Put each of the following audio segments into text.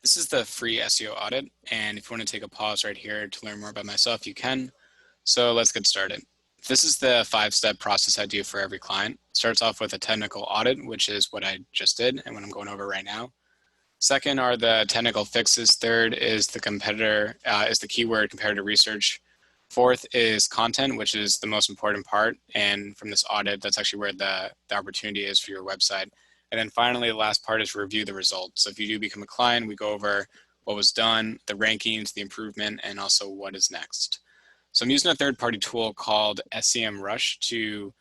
This is the free SEO audit, and if you want to take a pause right here to learn more about myself, you can. So let's get started. This is the 5-step process I do for every client. It starts off with a technical audit, which is what I just did and what I'm going over right now. Second are the technical fixes. Third is the keyword comparative research. Fourth is content, which is the most important part. And from this audit, that's actually where the opportunity is for your website. And then finally, the last part is review the results. So if you do become a client, we go over what was done, the rankings, the improvement, and also what is next. So I'm using a third-party tool called SEMrush to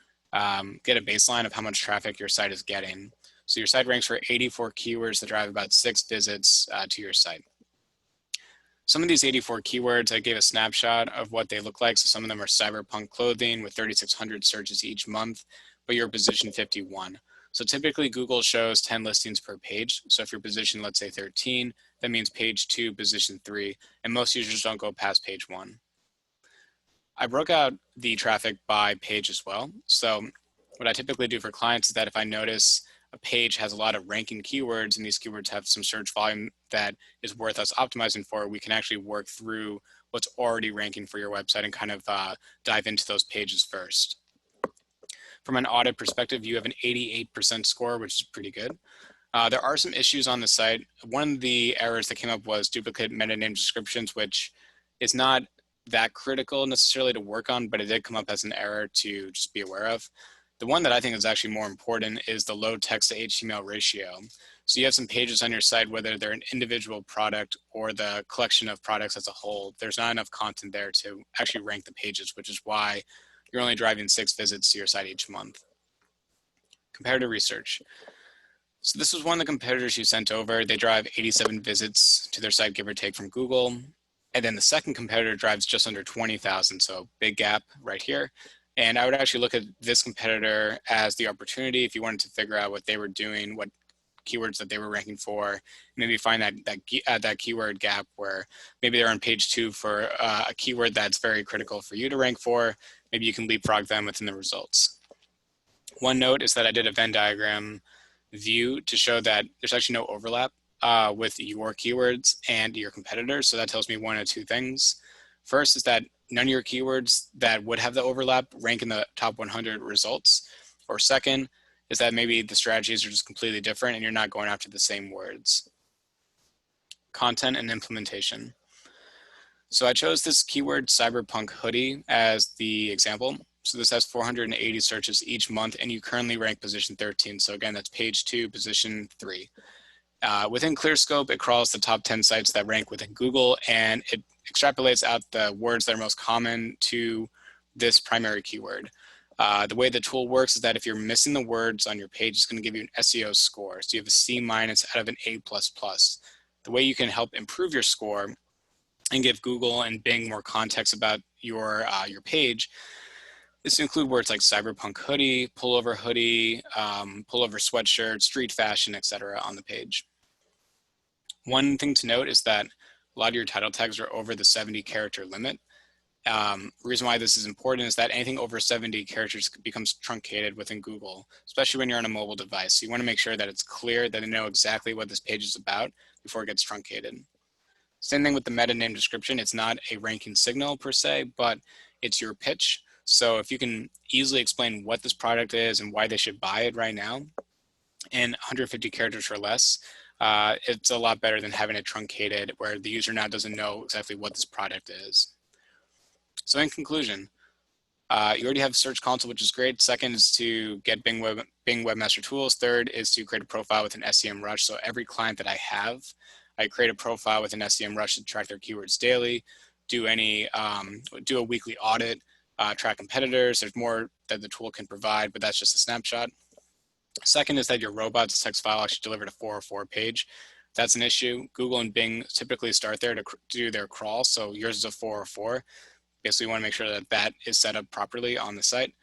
get a baseline of how much traffic your site is getting. So your site ranks for 84 keywords that drive about 6 visits to your site. Some of these 84 keywords, I gave a snapshot of what they look like. So some of them are cyberpunk clothing with 3,600 searches each month, but you're position 51. So typically Google shows 10 listings per page. So if you're position, let's say 13, that means page 2, position 3, and most users don't go past page 1. I broke out the traffic by page as well. So what I typically do for clients is that if I notice a page has a lot of ranking keywords and these keywords have some search volume that is worth us optimizing for, we can actually work through what's already ranking for your website and kind of dive into those pages first. From an audit perspective, you have an 88% score, which is pretty good. There are some issues on the site. One of the errors that came up was duplicate meta name descriptions, which is not that critical necessarily to work on, but it did come up as an error to just be aware of. The one that I think is actually more important is the low text to HTML ratio. So you have some pages on your site, whether they're an individual product or the collection of products as a whole, there's not enough content there to actually rank the pages, which is why you're only driving 6 visits to your site each month. Comparative research. So this was one of the competitors you sent over. They drive 87 visits to their site, give or take, from Google. And then the second competitor drives just under 20,000, so big gap right here. And I would actually look at this competitor as the opportunity if you wanted to figure out what they were doing, what keywords that they were ranking for, maybe find that keyword gap where maybe they're on page 2 for a keyword that's very critical for you to rank for. Maybe you can leapfrog them within the results. One note is that I did a Venn diagram view to show that there's actually no overlap with your keywords and your competitors. So that tells me one of two things. First is that none of your keywords that would have the overlap rank in the top 100 results. Or second is that maybe the strategies are just completely different and you're not going after the same words. Content and implementation. So I chose this keyword cyberpunk hoodie as the example. So this has 480 searches each month and you currently rank position 13. So again, that's page 2, position 3. Within ClearScope, it crawls the top 10 sites that rank within Google and it extrapolates out the words that are most common to this primary keyword. The way the tool works is that if you're missing the words on your page, it's going to give you an SEO score. So you have a C- out of an A++. The way you can help improve your score and give Google and Bing more context about your page is to include words like cyberpunk hoodie, pullover sweatshirt, street fashion, etc. on the page. One thing to note is that a lot of your title tags are over the 70 character limit. The reason why this is important is that anything over 70 characters becomes truncated within Google, especially when you're on a mobile device. So you want to make sure that it's clear that they know exactly what this page is about before it gets truncated. Same thing with the meta name description. It's not a ranking signal per se, but it's your pitch. So if you can easily explain what this product is and why they should buy it right now in 150 characters or less, it's a lot better than having it truncated where the user now doesn't know exactly what this product is. So in conclusion, you already have Search Console, which is great. Second is to get Bing Webmaster Tools. Third is to create a profile with an SEMrush. So every client that I have, I create a profile with an SEMrush to track their keywords daily, do a weekly audit, track competitors. There's more that the tool can provide, but that's just a snapshot. Second is that your robots text file actually delivered a 404 page. That's an issue. Google and Bing typically start there to do their crawl. So yours is a 404. Basically, you want to make sure that that is set up properly on the site.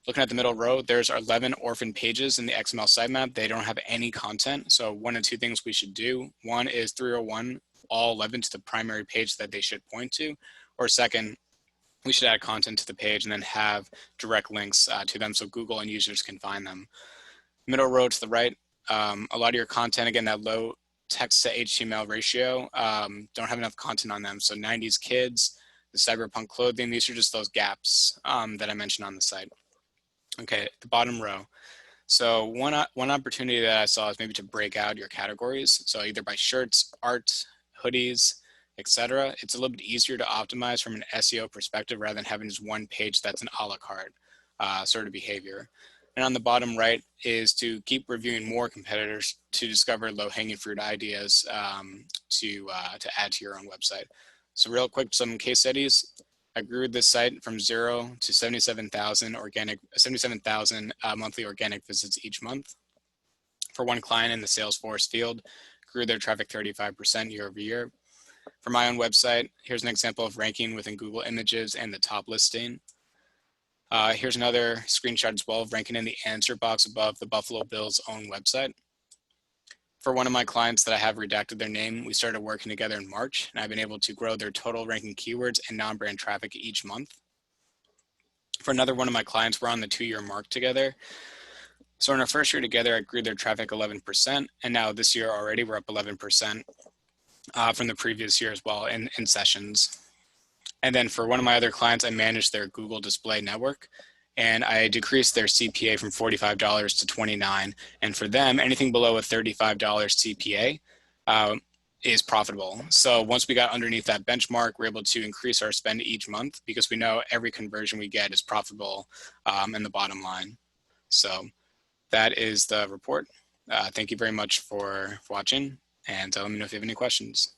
Looking at the middle row, there's 11 orphan pages in the XML sitemap. They don't have any content. So one of two things we should do. One is 301 all 11 to the primary page that they should point to. Or second, we should add content to the page and then have direct links to them so Google and users can find them. Middle row to the right, a lot of your content, again, that low text to HTML ratio. Don't have enough content on them. So 90s kids, the cyberpunk clothing, these are just those gaps that I mentioned on the site. Okay, the bottom row. So one opportunity that I saw is maybe to break out your categories. So either by shirts, art, hoodies, etc. It's a little bit easier to optimize from an SEO perspective rather than having just one page that's an a la carte sort of behavior. And on the bottom right is to keep reviewing more competitors to discover low-hanging fruit ideas to add to your own website. So real quick, some case studies. I grew this site from 0 to 77,000 monthly organic visits each month. For one client in the Salesforce field, grew their traffic 35% year over year. For my own website, here's an example of ranking within Google Images and the top listing. Here's another screenshot as well of ranking in the answer box above the Buffalo Bills' own website. For one of my clients that I have redacted their name, we started working together in March, and I've been able to grow their total ranking keywords and non-brand traffic each month. For another one of my clients, we're on the 2-year mark together. So in our first year together, I grew their traffic 11%, and now this year already we're up 11% from the previous year as well in sessions. And then for one of my other clients, I managed their Google Display Network, and I decreased their CPA from $45 to $29. And for them, anything below a $35 CPA is profitable. So once we got underneath that benchmark, we're able to increase our spend each month because we know every conversion we get is profitable in the bottom line. So that is the report. Thank you very much for watching, and let me know if you have any questions.